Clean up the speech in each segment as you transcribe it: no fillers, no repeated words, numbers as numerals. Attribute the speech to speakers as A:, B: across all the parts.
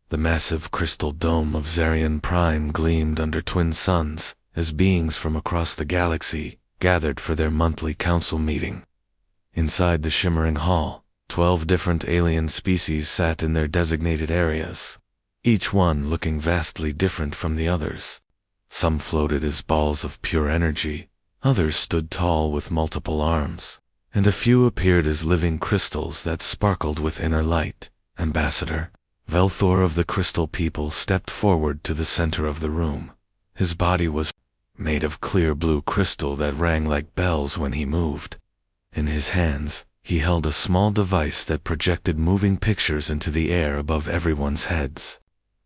A: The massive crystal dome of Zarian Prime gleamed under twin suns as beings from across the galaxy gathered for their monthly council meeting. Inside the shimmering hall, 12 different alien species sat in their designated areas, each one looking vastly different from the others. Some floated as balls of pure energy, others stood tall with multiple arms, and a few appeared as living crystals that sparkled with inner light. Ambassador Velthor of the Crystal People stepped forward to the center of the room. His body was made of clear blue crystal that rang like bells when he moved. In his hands, he held a small device that projected moving pictures into the air above everyone's heads.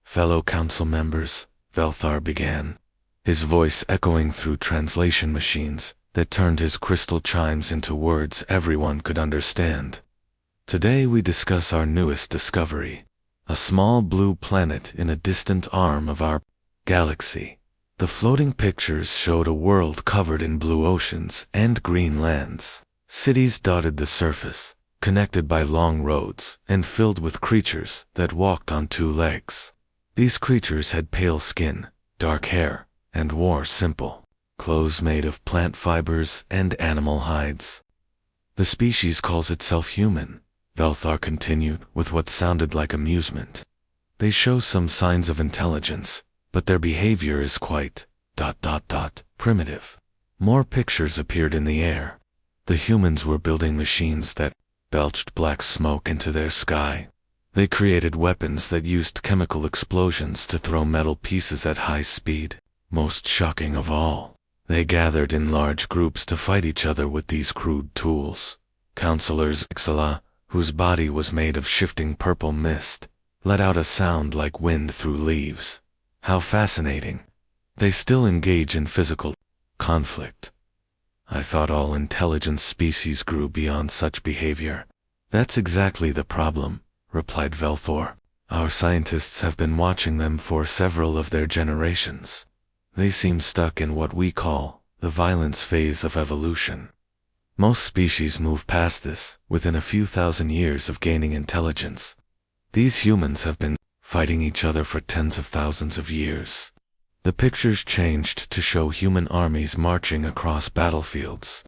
A: Fellow council members, Velthar began, his voice echoing through translation machines that turned his crystal chimes into words everyone could understand. Today we discuss our newest discovery, a small blue planet in a distant arm of our galaxy. The floating pictures showed a world covered in blue oceans and green lands. Cities dotted the surface, connected by long roads and filled with creatures that walked on 2 legs. These creatures had pale skin, dark hair, and wore simple clothes made of plant fibers and animal hides. The species calls itself human, Velthar continued with what sounded like amusement. They show some signs of intelligence, but their behavior is quite ... primitive. More pictures appeared in the air. The humans were building machines that belched black smoke into their sky. They created weapons that used chemical explosions to throw metal pieces at high speed. Most shocking of all, they gathered in large groups to fight each other with these crude tools. Counselors Ixala, whose body was made of shifting purple mist, let out a sound like wind through leaves. How fascinating. They still engage in physical conflict. I thought all intelligent species grew beyond such behavior. That's exactly the problem, replied Velthor. Our scientists have been watching them for several of their generations. They seem stuck in what we call the violence phase of evolution. Most species move past this within a few thousand years of gaining intelligence. These humans have been fighting each other for tens of thousands of years. The pictures changed to show human armies marching across battlefields.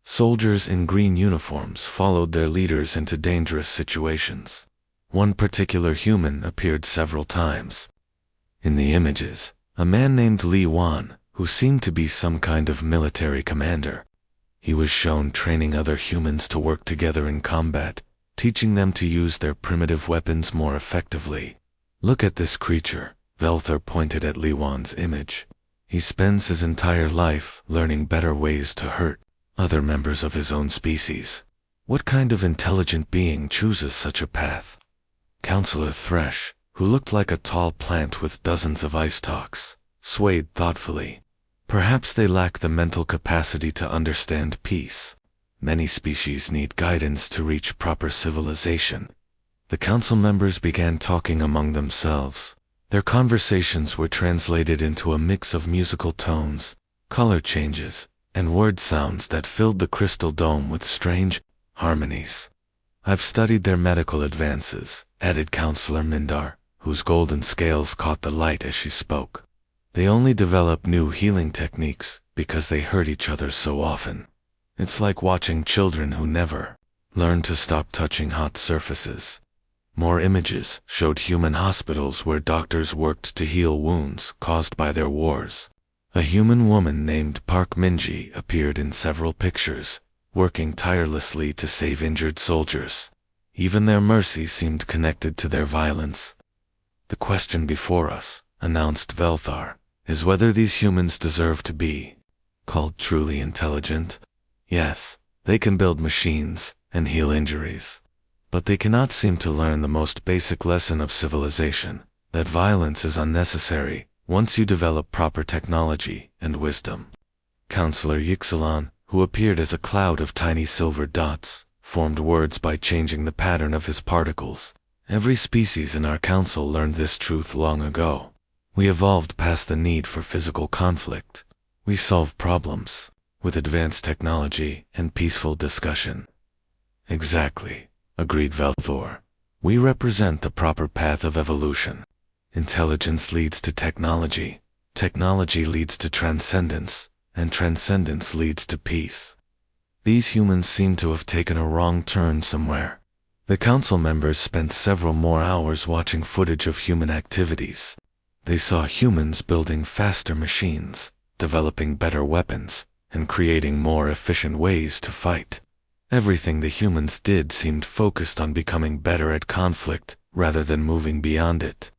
A: Soldiers in green uniforms followed their leaders into dangerous situations. One particular human appeared several times. In the images, a man named Li Wan, who seemed to be some kind of military commander. He was shown training other humans to work together in combat, teaching them to use their primitive weapons more effectively. Look at this creature, Velthor pointed at Li Wan's image. He spends his entire life learning better ways to hurt other members of his own species. What kind of intelligent being chooses such a path? Counselor Thresh, who looked like a tall plant with dozens of ice stalks, swayed thoughtfully. Perhaps they lack the mental capacity to understand peace. Many species need guidance to reach proper civilization. The council members began talking among themselves. Their conversations were translated into a mix of musical tones, color changes, and word sounds that filled the crystal dome with strange harmonies. I've studied their medical advances, added Counselor Mindar, whose golden scales caught the light as she spoke. They only develop new healing techniques because they hurt each other so often. It's like watching children who never learn to stop touching hot surfaces. More images showed human hospitals where doctors worked to heal wounds caused by their wars. A human woman named Park Minji appeared in several pictures, working tirelessly to save injured soldiers. Even their mercy seemed connected to their violence. The question before us, announced Velthar, is whether these humans deserve to be called truly intelligent. Yes, they can build machines and heal injuries, but they cannot seem to learn the most basic lesson of civilization, that violence is unnecessary once you develop proper technology and wisdom. Counselor Yixalan, who appeared as a cloud of tiny silver dots, formed words by changing the pattern of his particles. Every species in our council learned this truth long ago. We evolved past the need for physical conflict. We solve problems with advanced technology and peaceful discussion. Exactly, agreed Velthor. We represent the proper path of evolution. Intelligence leads to technology. Technology leads to transcendence, and transcendence leads to peace. These humans seem to have taken a wrong turn somewhere. The council members spent several more hours watching footage of human activities. They saw humans building faster machines, developing better weapons, and creating more efficient ways to fight. Everything the humans did seemed focused on becoming better at conflict, rather than moving beyond it.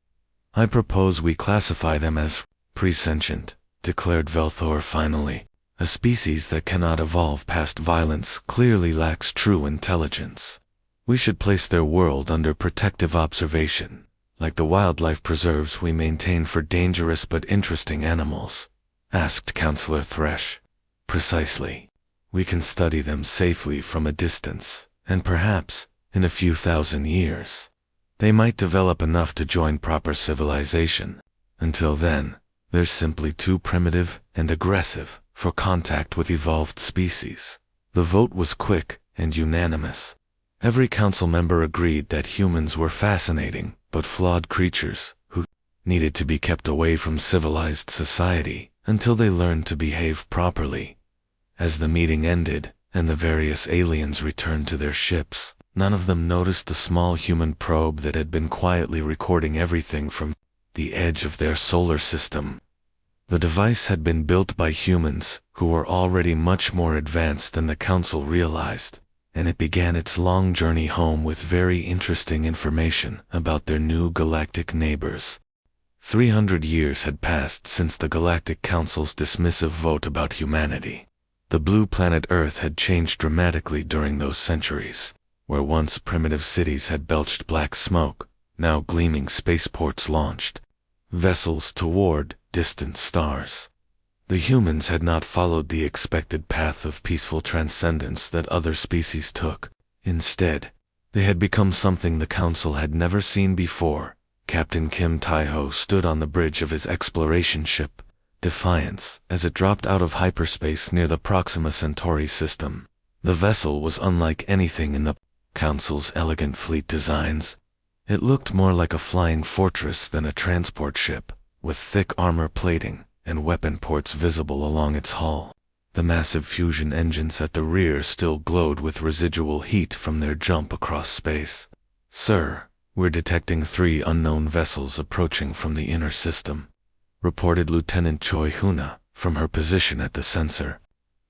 A: I propose we classify them as presentient, declared Velthor finally. A species that cannot evolve past violence clearly lacks true intelligence. We should place their world under protective observation, like the wildlife preserves we maintain for dangerous but interesting animals, asked Counselor Thresh. Precisely. We can study them safely from a distance, and perhaps, in a few thousand years, they might develop enough to join proper civilization. Until then, they're simply too primitive and aggressive for contact with evolved species. The vote was quick and unanimous. Every council member agreed that humans were fascinating but flawed creatures who needed to be kept away from civilized society until they learned to behave properly. As the meeting ended and the various aliens returned to their ships, none of them noticed the small human probe that had been quietly recording everything from the edge of their solar system. The device had been built by humans who were already much more advanced than the council realized, and it began its long journey home with very interesting information about their new galactic neighbors. 300 years had passed since the Galactic Council's dismissive vote about humanity. The blue planet Earth had changed dramatically during those centuries. Where once primitive cities had belched black smoke, now gleaming spaceports launched vessels toward distant stars. The humans had not followed the expected path of peaceful transcendence that other species took. Instead, they had become something the Council had never seen before. Captain Kim Tai-ho stood on the bridge of his exploration ship, Defiance, as it dropped out of hyperspace near the Proxima Centauri system. The vessel was unlike anything in the Council's elegant fleet designs. It looked more like a flying fortress than a transport ship, with thick armor plating and weapon ports visible along its hull. The massive fusion engines at the rear still glowed with residual heat from their jump across space. "Sir, we're detecting 3 unknown vessels approaching from the inner system," reported Lieutenant Choi Huna from her position at the sensor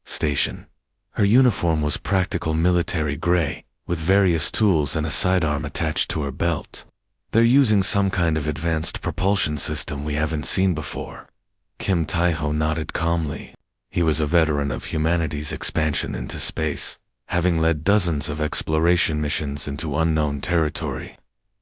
A: station. Her uniform was practical military gray, with various tools and a sidearm attached to her belt. "They're using some kind of advanced propulsion system we haven't seen before." Kim Tai-ho nodded calmly. He was a veteran of humanity's expansion into space, having led dozens of exploration missions into unknown territory.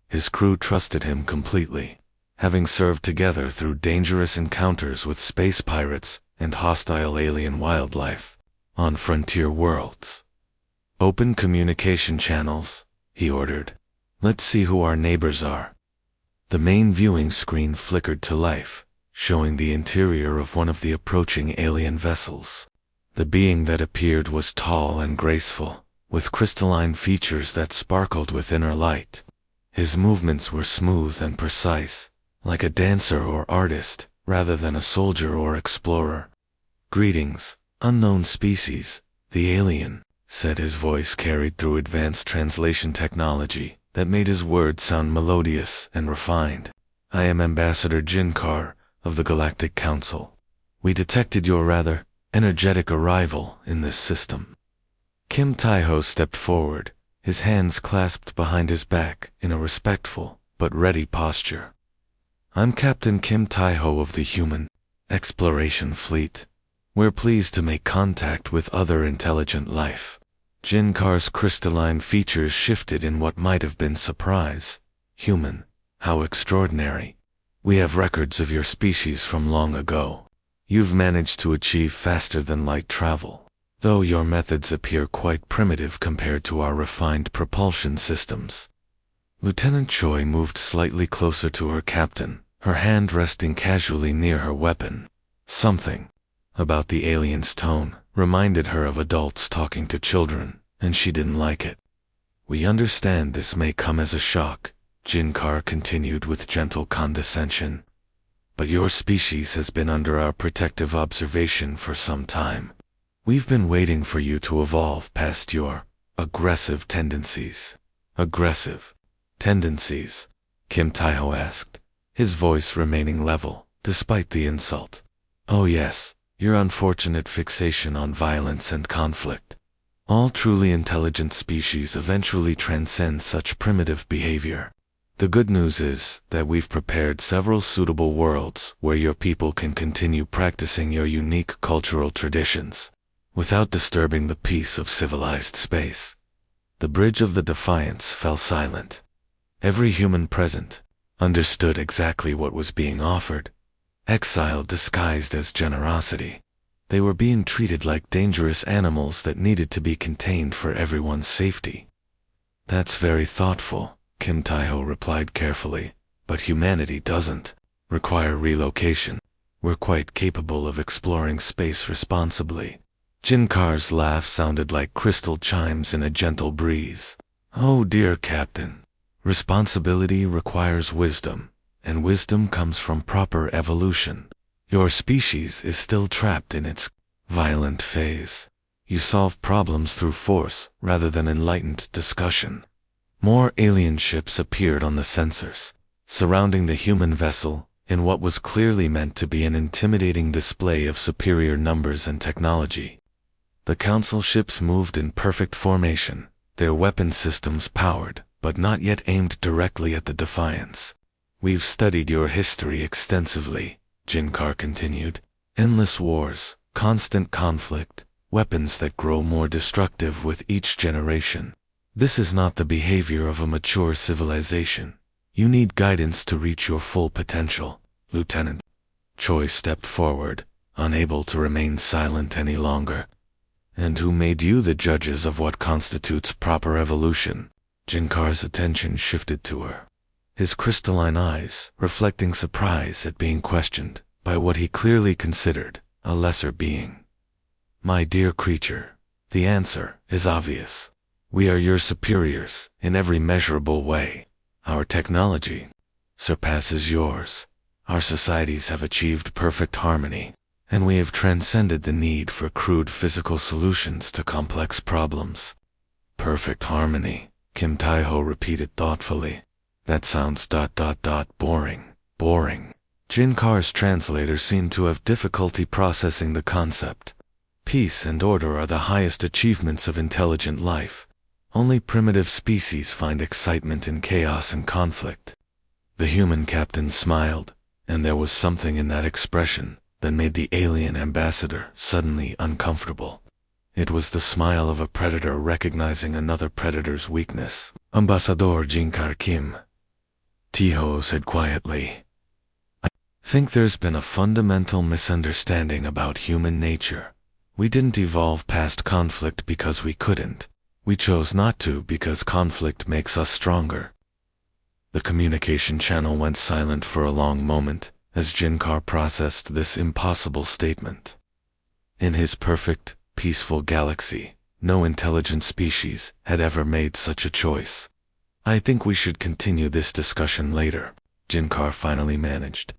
A: His crew trusted him completely, having served together through dangerous encounters with space pirates and hostile alien wildlife on frontier worlds. "Open communication channels," he ordered. "Let's see who our neighbors are." The main viewing screen flickered to life, showing the interior of one of the approaching alien vessels. The being that appeared was tall and graceful, with crystalline features that sparkled with inner light. His movements were smooth and precise, like a dancer or artist, rather than a soldier or explorer. "Greetings, unknown species, the alien," said his voice carried through advanced translation technology that made his words sound melodious and refined. "I am Ambassador Jinkar of the Galactic Council. We detected your rather energetic arrival in this system." Kim Tai-ho stepped forward, his hands clasped behind his back in a respectful but ready posture. "I'm Captain Kim Tai-ho of the Human Exploration Fleet. We're pleased to make contact with other intelligent life." Jinkar's crystalline features shifted in what might have been surprise. "Human, how extraordinary. We have records of your species from long ago. You've managed to achieve faster than light travel, though your methods appear quite primitive compared to our refined propulsion systems." Lieutenant Choi moved slightly closer to her captain, her hand resting casually near her weapon. Something about the alien's tone reminded her of adults talking to children, and she didn't like it. "We understand this may come as a shock," Jinkar continued with gentle condescension. But your species has been under our protective observation for some time. We've been waiting for you to evolve past your aggressive tendencies. Aggressive tendencies? Kim Taiho asked, his voice remaining level, despite the insult. Oh yes, your unfortunate fixation on violence and conflict. All truly intelligent species eventually transcend such primitive behavior. The good news is that we've prepared several suitable worlds where your people can continue practicing your unique cultural traditions, without disturbing the peace of civilized space. The bridge of the Defiance fell silent. Every human present understood exactly what was being offered. Exile disguised as generosity. They were being treated like dangerous animals that needed to be contained for everyone's safety. That's very thoughtful, Kim Taiho replied carefully, but humanity doesn't require relocation. We're quite capable of exploring space responsibly. Jinkar's laugh sounded like crystal chimes in a gentle breeze. Oh dear Captain, responsibility requires wisdom, and wisdom comes from proper evolution. Your species is still trapped in its violent phase. You solve problems through force rather than enlightened discussion. More alien ships appeared on the sensors, surrounding the human vessel in what was clearly meant to be an intimidating display of superior numbers and technology. The Council ships moved in perfect formation, their weapon systems powered, but not yet aimed directly at the Defiance. We've studied your history extensively, Jinkar continued. Endless wars, constant conflict, weapons that grow more destructive with each generation. This is not the behavior of a mature civilization. You need guidance to reach your full potential, Lieutenant. Choi stepped forward, unable to remain silent any longer. And who made you the judges of what constitutes proper evolution? Jinkar's attention shifted to her, his crystalline eyes reflecting surprise at being questioned by what he clearly considered a lesser being. My dear creature, the answer is obvious. We are your superiors in every measurable way. Our technology surpasses yours. Our societies have achieved perfect harmony, and we have transcended the need for crude physical solutions to complex problems. Perfect harmony, Kim Taiho repeated thoughtfully. That sounds boring. Jinkar's translator seemed to have difficulty processing the concept. Peace and order are the highest achievements of intelligent life. Only primitive species find excitement in chaos and conflict. The human captain smiled, and there was something in that expression that made the alien ambassador suddenly uncomfortable. It was the smile of a predator recognizing another predator's weakness. Ambassador Jinkar Kim, Taiho said quietly. I think there's been a fundamental misunderstanding about human nature. We didn't evolve past conflict because we couldn't. We chose not to because conflict makes us stronger. The communication channel went silent for a long moment as Jinkar processed this impossible statement. In his perfect, peaceful galaxy, no intelligent species had ever made such a choice. I think we should continue this discussion later, Jinkar finally managed.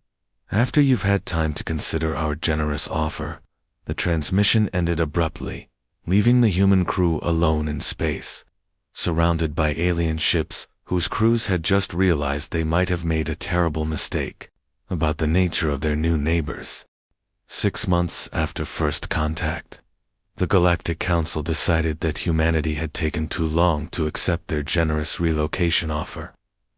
A: After you've had time to consider our generous offer. The transmission ended abruptly, leaving the human crew alone in space, surrounded by alien ships whose crews had just realized they might have made a terrible mistake about the nature of their new neighbors. 6 months after first contact, the Galactic Council decided that humanity had taken too long to accept their generous relocation offer.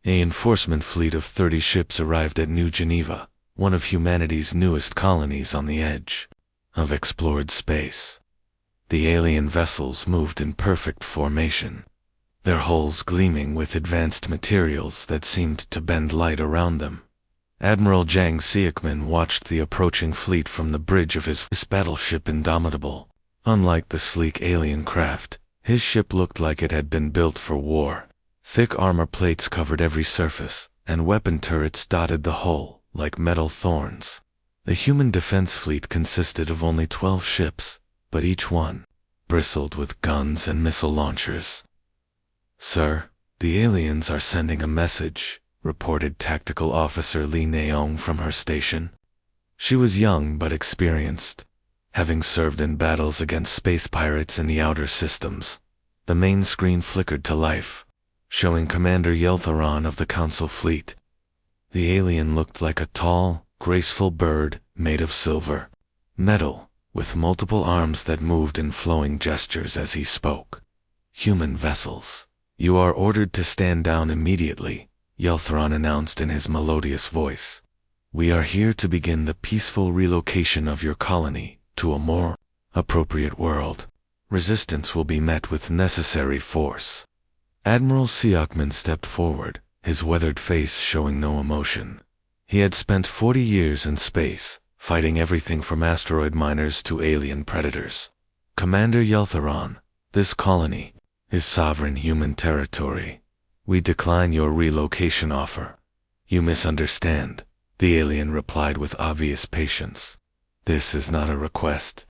A: A enforcement fleet of 30 ships arrived at New Geneva, one of humanity's newest colonies on the edge of explored space. The alien vessels moved in perfect formation, their hulls gleaming with advanced materials that seemed to bend light around them. Admiral Jang Siakman watched the approaching fleet from the bridge of his battleship Indomitable. Unlike the sleek alien craft, his ship looked like it had been built for war. Thick armor plates covered every surface, and weapon turrets dotted the hull like metal thorns. The human defense fleet consisted of only 12 ships, but each one bristled with guns and missile launchers. Sir, The aliens are sending a message, reported Tactical Officer Lee Naeong from her station. She was young but experienced, having served in battles against space pirates in the outer systems. The main screen flickered to life, showing Commander Yeltharon of the Council Fleet. The alien looked like a tall, graceful bird made of silver, metal, with multiple arms that moved in flowing gestures as he spoke. "Human vessels, you are ordered to stand down immediately," Yeltharon announced in his melodious voice. "We are here to begin the peaceful relocation of your colony to a more appropriate world. Resistance will be met with necessary force." Admiral Siakman stepped forward, his weathered face showing no emotion. He had spent 40 years in space, fighting everything from asteroid miners to alien predators. "Commander Yeltharon, this colony is sovereign human territory. We decline your relocation offer." "You misunderstand," the alien replied with obvious patience. "This is not a request.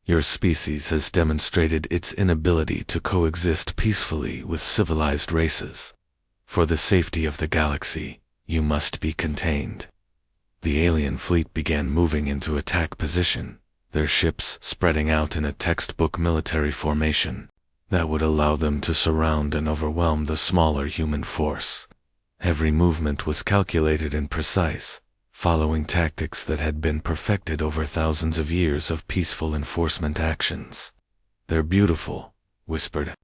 A: Your species has demonstrated its inability to coexist peacefully with civilized races. For the safety of the galaxy, you must be contained." The alien fleet began moving into attack position, their ships spreading out in a textbook military formation that would allow them to surround and overwhelm the smaller human force. Every movement was calculated and precise, following tactics that had been perfected over thousands of years of peaceful enforcement actions. "They're beautiful," whispered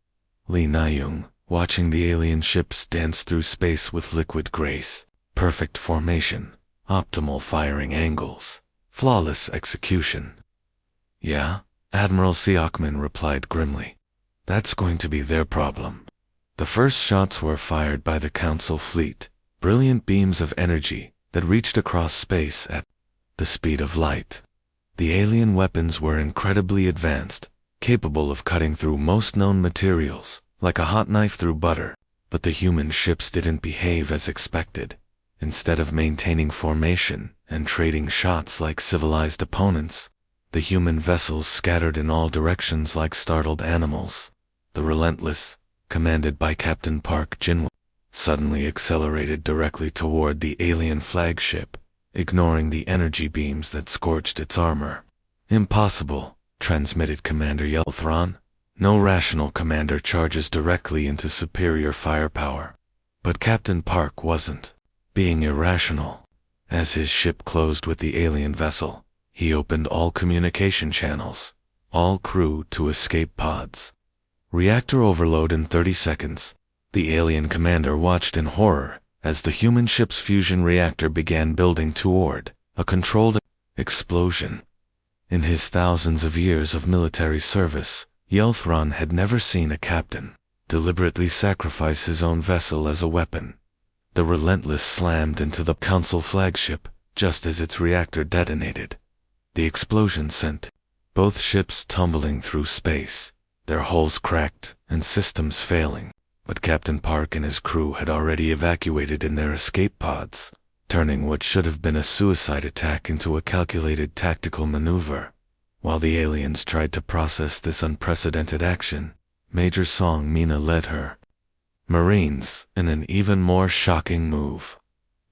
A: Lee Naeong, watching the alien ships dance through space with liquid grace. "Perfect formation, optimal firing angles, flawless execution." "Yeah," Admiral Siakman replied grimly. "That's going to be their problem." The first shots were fired by the Council fleet, brilliant beams of energy that reached across space at the speed of light. The alien weapons were incredibly advanced, capable of cutting through most known materials, like a hot knife through butter. But the human ships didn't behave as expected. Instead of maintaining formation and trading shots like civilized opponents, the human vessels scattered in all directions like startled animals. The Relentless, commanded by Captain Park Jinwoo, suddenly accelerated directly toward the alien flagship, ignoring the energy beams that scorched its armor. "Impossible," transmitted Commander Yeltharon. "No rational commander charges directly into superior firepower." But Captain Park wasn't being irrational. As his ship closed with the alien vessel, he opened all communication channels, all crew to escape pods. Reactor overload in 30 seconds. The alien commander watched in horror as the human ship's fusion reactor began building toward a controlled explosion. In his thousands of years of military service, Yeltharon had never seen a captain deliberately sacrifice his own vessel as a weapon. The Relentless slammed into the Council flagship just as its reactor detonated. The explosion sent both ships tumbling through space, their hulls cracked and systems failing. But Captain Park and his crew had already evacuated in their escape pods, turning what should have been a suicide attack into a calculated tactical maneuver. While the aliens tried to process this unprecedented action, Major Song Mina led her Marines in an even more shocking move.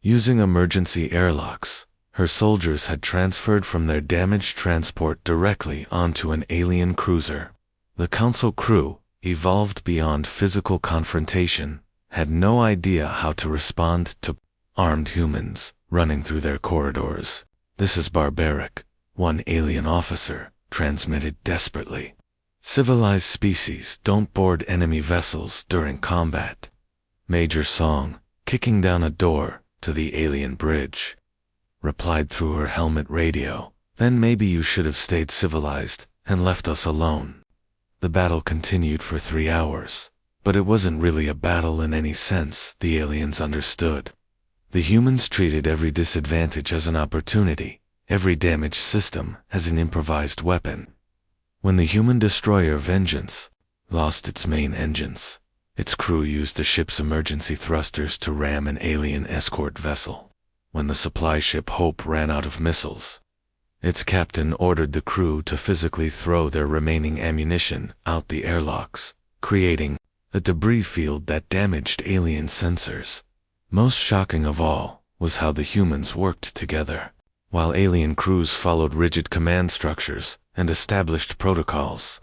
A: Using emergency airlocks, her soldiers had transferred from their damaged transport directly onto an alien cruiser. The Council crew, evolved beyond physical confrontation, had no idea how to respond to armed humans running through their corridors. "This is barbaric," one alien officer transmitted desperately. "Civilized species don't board enemy vessels during combat." Major Song, kicking down a door to the alien bridge, replied through her helmet radio, "Then maybe you should have stayed civilized and left us alone." The battle continued for 3 hours, but it wasn't really a battle in any sense the aliens understood. The humans treated every disadvantage as an opportunity, every damaged system as an improvised weapon. When the human destroyer Vengeance lost its main engines, its crew used the ship's emergency thrusters to ram an alien escort vessel. When the supply ship Hope ran out of missiles, its captain ordered the crew to physically throw their remaining ammunition out the airlocks, creating a debris field that damaged alien sensors. Most shocking of all was how the humans worked together. While alien crews followed rigid command structures and established protocols,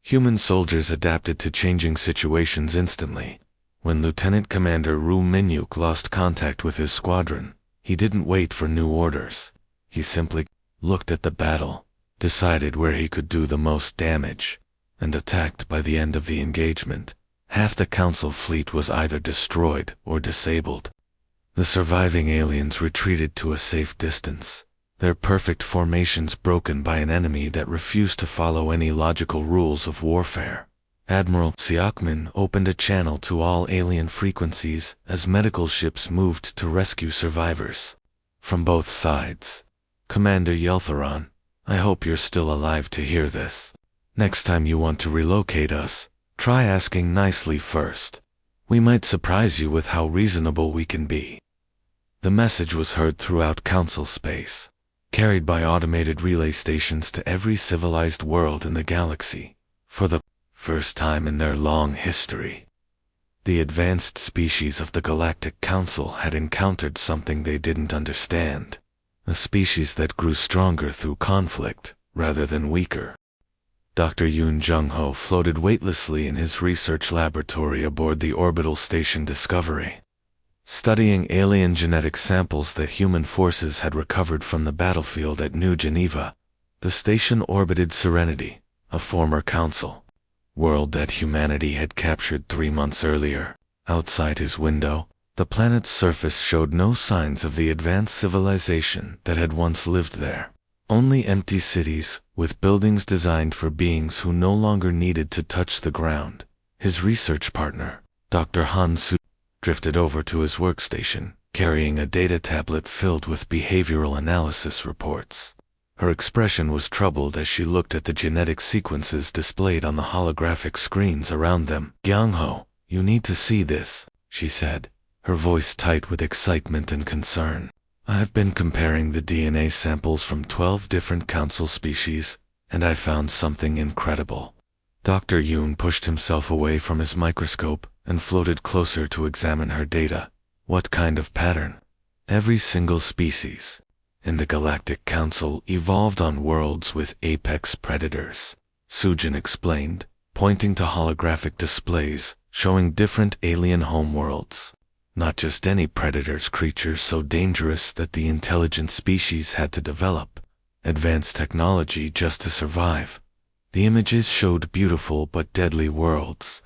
A: human soldiers adapted to changing situations instantly. When Lieutenant Commander Ru Minyuk lost contact with his squadron, he didn't wait for new orders. He simply looked at the battle, decided where he could do the most damage, and attacked. By the end of the engagement, half the Council fleet was either destroyed or disabled. The surviving aliens retreated to a safe distance, their perfect formations broken by an enemy that refused to follow any logical rules of warfare. Admiral Siakman opened a channel to all alien frequencies as medical ships moved to rescue survivors from both sides. Commander Yeltharon, I hope you're still alive to hear this. Next time you want to relocate us, try asking nicely first. We might surprise you with how reasonable we can be. The message was heard throughout Council space, carried by automated relay stations to every civilized world in the galaxy. For the first time in their long history, the advanced species of the Galactic Council had encountered something they didn't understand, a species that grew stronger through conflict rather than weaker. Dr. Yoon Jung-ho floated weightlessly in his research laboratory aboard the orbital station Discovery, studying alien genetic samples that human forces had recovered from the battlefield at New Geneva. The station orbited Serenity, a former Council world that humanity had captured 3 months earlier. Outside his window, the planet's surface showed no signs of the advanced civilization that had once lived there. Only empty cities, with buildings designed for beings who no longer needed to touch the ground. His research partner, Dr. Han Su, drifted over to his workstation, carrying a data tablet filled with behavioral analysis reports. Her expression was troubled as she looked at the genetic sequences displayed on the holographic screens around them. Gyang-ho, you need to see this, she said, her voice tight with excitement and concern. I've been comparing the DNA samples from 12 different Council species, and I found something incredible. Dr. Yoon pushed himself away from his microscope and floated closer to examine her data. What kind of pattern? Every single species in the Galactic Council evolved on worlds with apex predators, Sujin explained, pointing to holographic displays showing different alien homeworlds. Not just any predators, creatures so dangerous that the intelligent species had to develop advanced technology just to survive. The images showed beautiful but deadly worlds.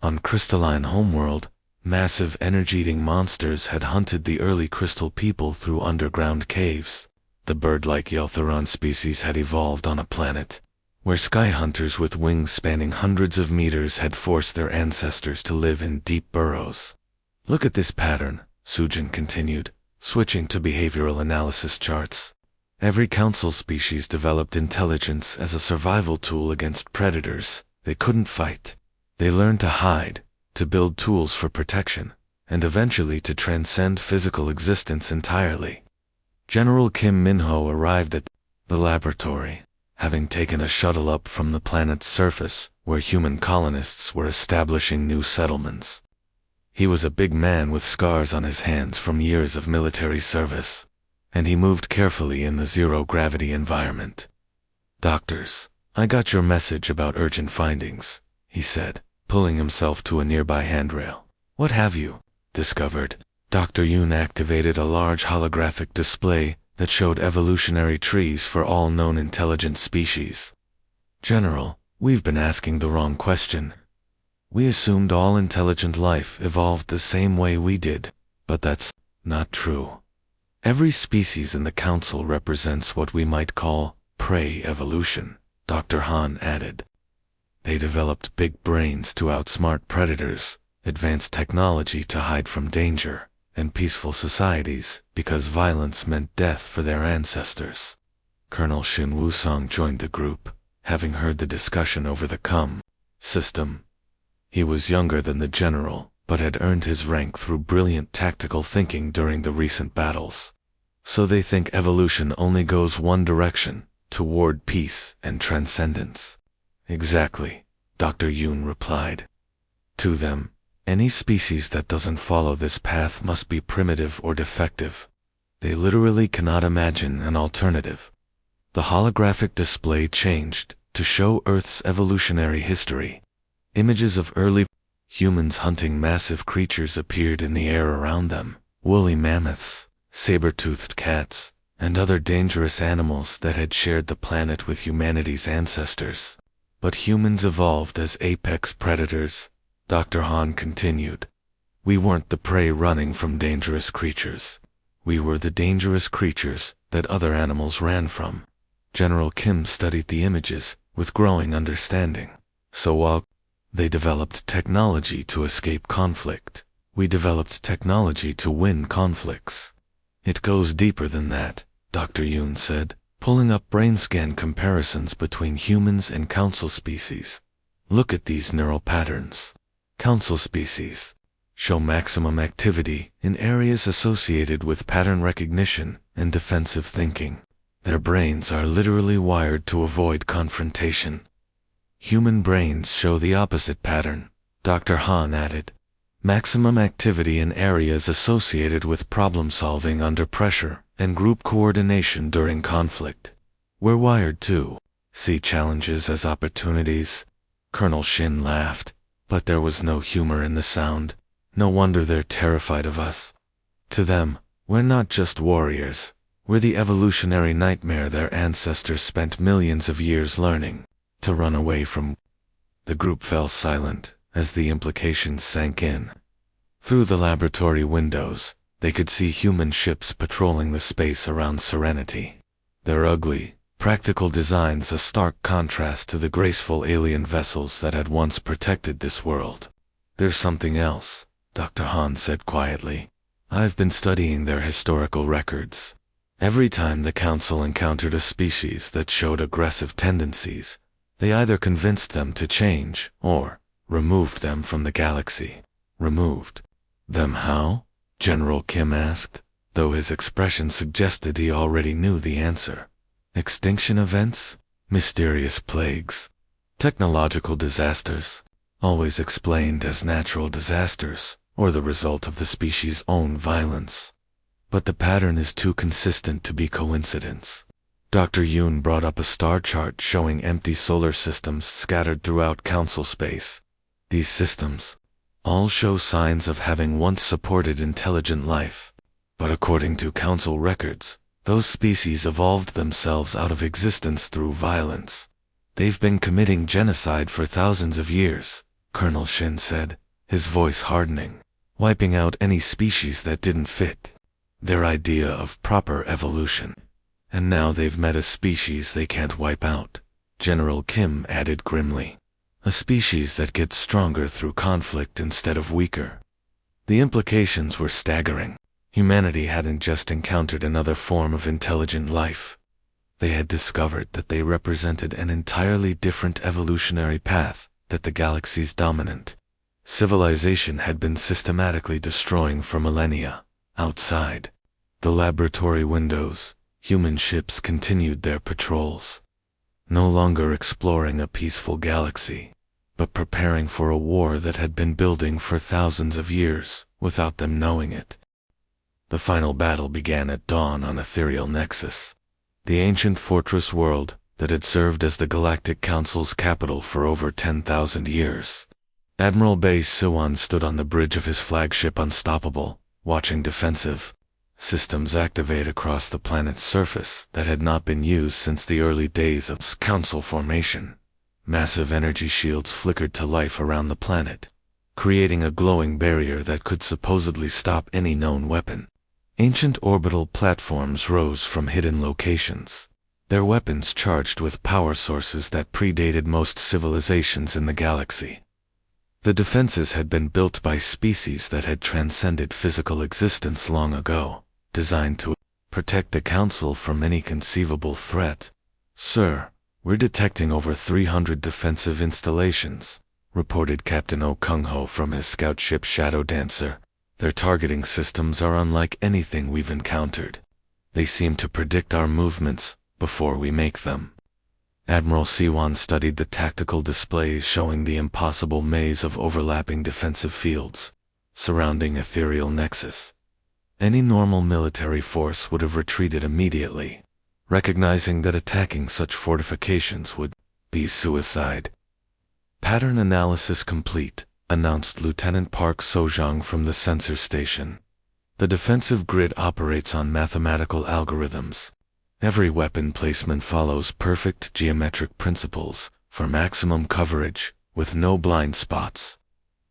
A: On Crystalline Homeworld, massive energy-eating monsters had hunted the early crystal people through underground caves. The bird-like Yeltharon species had evolved on a planet where sky hunters with wings spanning hundreds of meters had forced their ancestors to live in deep burrows. Look at this pattern, Sujin continued, switching to behavioral analysis charts. Every Council species developed intelligence as a survival tool against predators they couldn't fight. They learned to hide, to build tools for protection, and eventually to transcend physical existence entirely. General Kim Min-ho arrived at the laboratory, having taken a shuttle up from the planet's surface where human colonists were establishing new settlements. He was a big man with scars on his hands from years of military service, and he moved carefully in the zero-gravity environment. "Doctors, I got your message about urgent findings," he said, pulling himself to a nearby handrail. "What have you discovered?" Dr. Yoon activated a large holographic display that showed evolutionary trees for all known intelligent species. "General, we've been asking the wrong question. We assumed all intelligent life evolved the same way we did, but that's not true. Every species in the Council represents what we might call prey evolution," Dr. Han added. They developed big brains to outsmart predators, advanced technology to hide from danger, and peaceful societies because violence meant death for their ancestors. Colonel Shin Wusong joined the group, having heard the discussion over the system. He was younger than the general, but had earned his rank through brilliant tactical thinking during the recent battles. "So they think evolution only goes one direction, toward peace and transcendence." "Exactly," Dr. Yoon replied. To them, any species that doesn't follow this path must be primitive or defective. They literally cannot imagine an alternative. The holographic display changed to show Earth's evolutionary history. Images of early humans hunting massive creatures appeared in the air around them: woolly mammoths, saber-toothed cats, and other dangerous animals that had shared the planet with humanity's ancestors. But humans evolved as apex predators, Dr. Han continued. We weren't the prey running from dangerous creatures. We were the dangerous creatures that other animals ran from. General Kim studied the images with growing understanding. So while they developed technology to escape conflict, we developed technology to win conflicts. It goes deeper than that, Dr. Yoon said, pulling up brain scan comparisons between humans and council species. Look at these neural patterns. Council species show maximum activity in areas associated with pattern recognition and defensive thinking. Their brains are literally wired to avoid confrontation. Human brains show the opposite pattern, Dr. Han added. Maximum activity in areas associated with problem-solving under pressure and group coordination during conflict. We're wired to see challenges as opportunities. Colonel Shin laughed, but there was no humor in the sound. No wonder they're terrified of us. To them, we're not just warriors. We're the evolutionary nightmare their ancestors spent millions of years learning to run away from. The group fell silent as the implications sank in. Through the laboratory windows, they could see human ships patrolling the space around Serenity. Their ugly, practical designs a stark contrast to the graceful alien vessels that had once protected this world. There's something else, Dr. Han said quietly. I've been studying their historical records. Every time the Council encountered a species that showed aggressive tendencies, they either convinced them to change or removed them from the galaxy. Removed them how? General Kim asked, though his expression suggested he already knew the answer. Extinction events? Mysterious plagues? Technological disasters? Always explained as natural disasters, or the result of the species' own violence. But the pattern is too consistent to be coincidence. Dr. Yoon brought up a star chart showing empty solar systems scattered throughout Council space. These systems all show signs of having once supported intelligent life. But according to Council records, those species evolved themselves out of existence through violence. They've been committing genocide for thousands of years, Colonel Shin said, his voice hardening, wiping out any species that didn't fit their idea of proper evolution. And now they've met a species they can't wipe out, General Kim added grimly. A species that gets stronger through conflict instead of weaker. The implications were staggering. Humanity hadn't just encountered another form of intelligent life. They had discovered that they represented an entirely different evolutionary path that the galaxy's dominant civilization had been systematically destroying for millennia. Outside the laboratory windows, human ships continued their patrols, no longer exploring a peaceful galaxy, but preparing for a war that had been building for thousands of years without them knowing it. The final battle began at dawn on Ethereal Nexus, the ancient fortress world that had served as the Galactic Council's capital for over 10,000 years. Admiral Bei Siwan stood on the bridge of his flagship Unstoppable, watching defensive systems activate across the planet's surface that had not been used since the early days of Council formation. Massive energy shields flickered to life around the planet, creating a glowing barrier that could supposedly stop any known weapon. Ancient orbital platforms rose from hidden locations, their weapons charged with power sources that predated most civilizations in the galaxy. The defenses had been built by species that had transcended physical existence long ago, designed to protect the Council from any conceivable threat. Sir, we're detecting over 300 defensive installations, reported Captain Oh Kung-ho from his scout ship Shadow Dancer. Their targeting systems are unlike anything we've encountered. They seem to predict our movements before we make them. Admiral Siwan studied the tactical displays showing the impossible maze of overlapping defensive fields surrounding Ethereal Nexus. Any normal military force would have retreated immediately, recognizing that attacking such fortifications would be suicide. "Pattern analysis complete," announced Lieutenant Park Sojong from the sensor station. "The defensive grid operates on mathematical algorithms. Every weapon placement follows perfect geometric principles for maximum coverage, with no blind spots."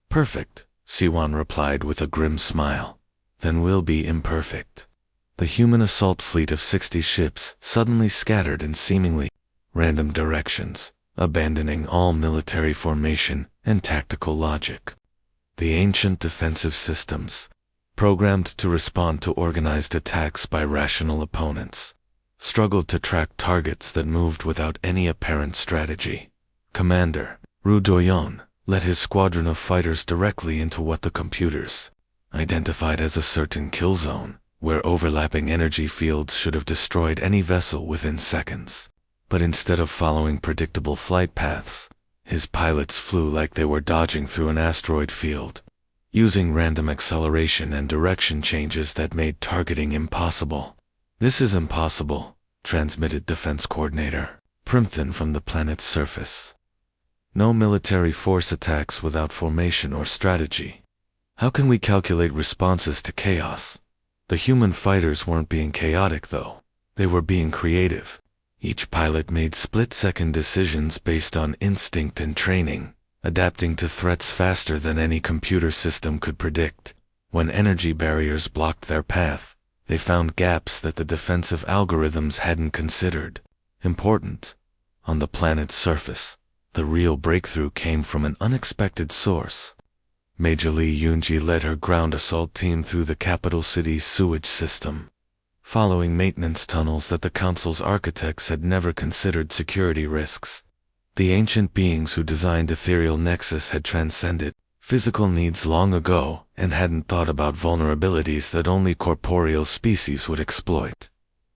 A: "Perfect," Siwan replied with a grim smile. "Then we'll be imperfect." The human assault fleet of 60 ships suddenly scattered in seemingly random directions, abandoning all military formation and tactical logic. The ancient defensive systems, programmed to respond to organized attacks by rational opponents, struggled to track targets that moved without any apparent strategy. Commander Ru Doyon led his squadron of fighters directly into what the computers identified as a certain kill zone, where overlapping energy fields should have destroyed any vessel within seconds. But instead of following predictable flight paths, his pilots flew like they were dodging through an asteroid field, using random acceleration and direction changes that made targeting impossible. "This is impossible," transmitted Defense Coordinator Primthin from the planet's surface. "No military force attacks without formation or strategy. How can we calculate responses to chaos?" The human fighters weren't being chaotic, though. They were being creative. Each pilot made split-second decisions based on instinct and training, adapting to threats faster than any computer system could predict. When energy barriers blocked their path, they found gaps that the defensive algorithms hadn't considered. Important. On the planet's surface, the real breakthrough came from an unexpected source. Major Lee Yoonji led her ground assault team through the capital city's sewage system, following maintenance tunnels that the Council's architects had never considered security risks. The ancient beings who designed Ethereal Nexus had transcended physical needs long ago and hadn't thought about vulnerabilities that only corporeal species would exploit.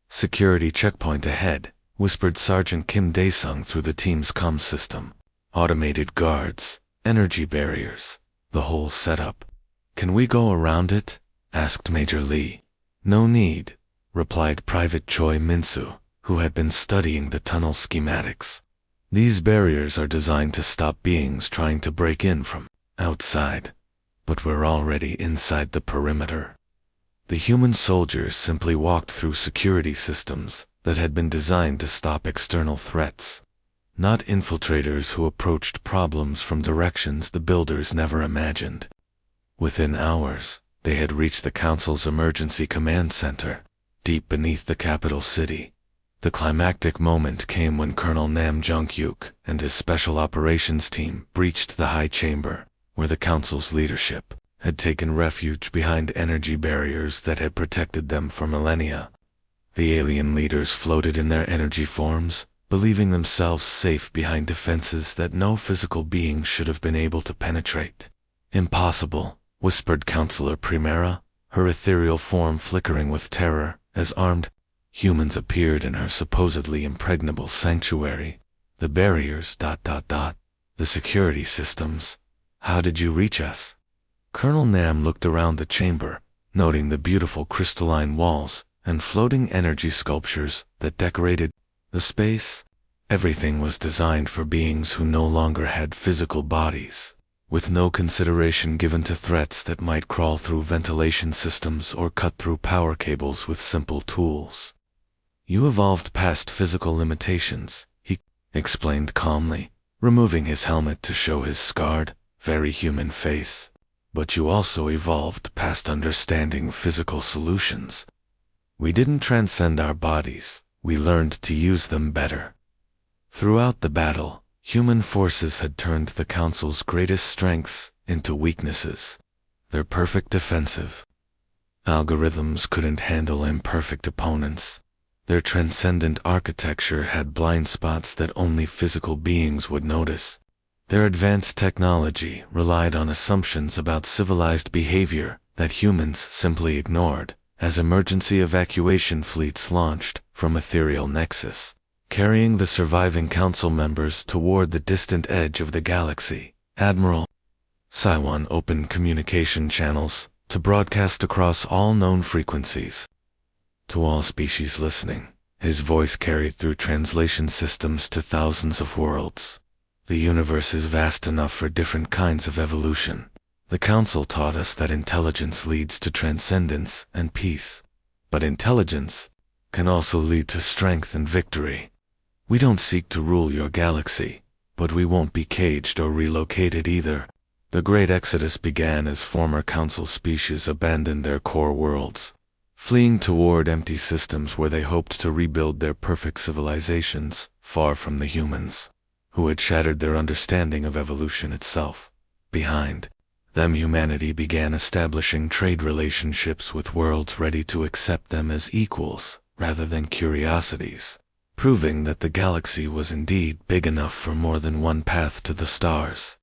A: "Security checkpoint ahead," whispered Sergeant Kim Daesung through the team's comm system. "Automated guards, energy barriers, the whole setup." "Can we go around it?" asked Major Lee. "No need," replied Private Choi Minsu, who had been studying the tunnel schematics. "These barriers are designed to stop beings trying to break in from outside, but we're already inside the perimeter." The human soldiers simply walked through security systems that had been designed to stop external threats, not infiltrators who approached problems from directions the builders never imagined. Within hours, they had reached the Council's emergency command center, deep beneath the capital city. The climactic moment came when Colonel Nam Jung-hyuk and his special operations team breached the high chamber, where the Council's leadership had taken refuge behind energy barriers that had protected them for millennia. The alien leaders floated in their energy forms, believing themselves safe behind defenses that no physical being should have been able to penetrate. "Impossible," whispered Counselor Primera, her ethereal form flickering with terror, as armed humans appeared in her supposedly impregnable sanctuary. "The barriers, the security systems. How did you reach us?" Colonel Nam looked around the chamber, noting the beautiful crystalline walls and floating energy sculptures that decorated the space. Everything was designed for beings who no longer had physical bodies, with no consideration given to threats that might crawl through ventilation systems or cut through power cables with simple tools. "You evolved past physical limitations," he explained calmly, removing his helmet to show his scarred, very human face. "But you also evolved past understanding physical solutions. We didn't transcend our bodies, we learned to use them better." Throughout the battle, human forces had turned the Council's greatest strengths into weaknesses. Their perfect defensive algorithms couldn't handle imperfect opponents. Their transcendent architecture had blind spots that only physical beings would notice. Their advanced technology relied on assumptions about civilized behavior that humans simply ignored. As emergency evacuation fleets launched from Ethereal Nexus, carrying the surviving council members toward the distant edge of the galaxy. Admiral Saiwan opened communication channels to broadcast across all known frequencies. To all species listening, his voice carried through translation systems to thousands of worlds. The universe is vast enough for different kinds of evolution. The Council taught us that intelligence leads to transcendence and peace. But intelligence can also lead to strength and victory. We don't seek to rule your galaxy, but we won't be caged or relocated either. The Great Exodus began as former Council species abandoned their core worlds, fleeing toward empty systems where they hoped to rebuild their perfect civilizations, far from the humans, who had shattered their understanding of evolution itself. Behind them, humanity began establishing trade relationships with worlds ready to accept them as equals rather than curiosities, proving that the galaxy was indeed big enough for more than one path to the stars.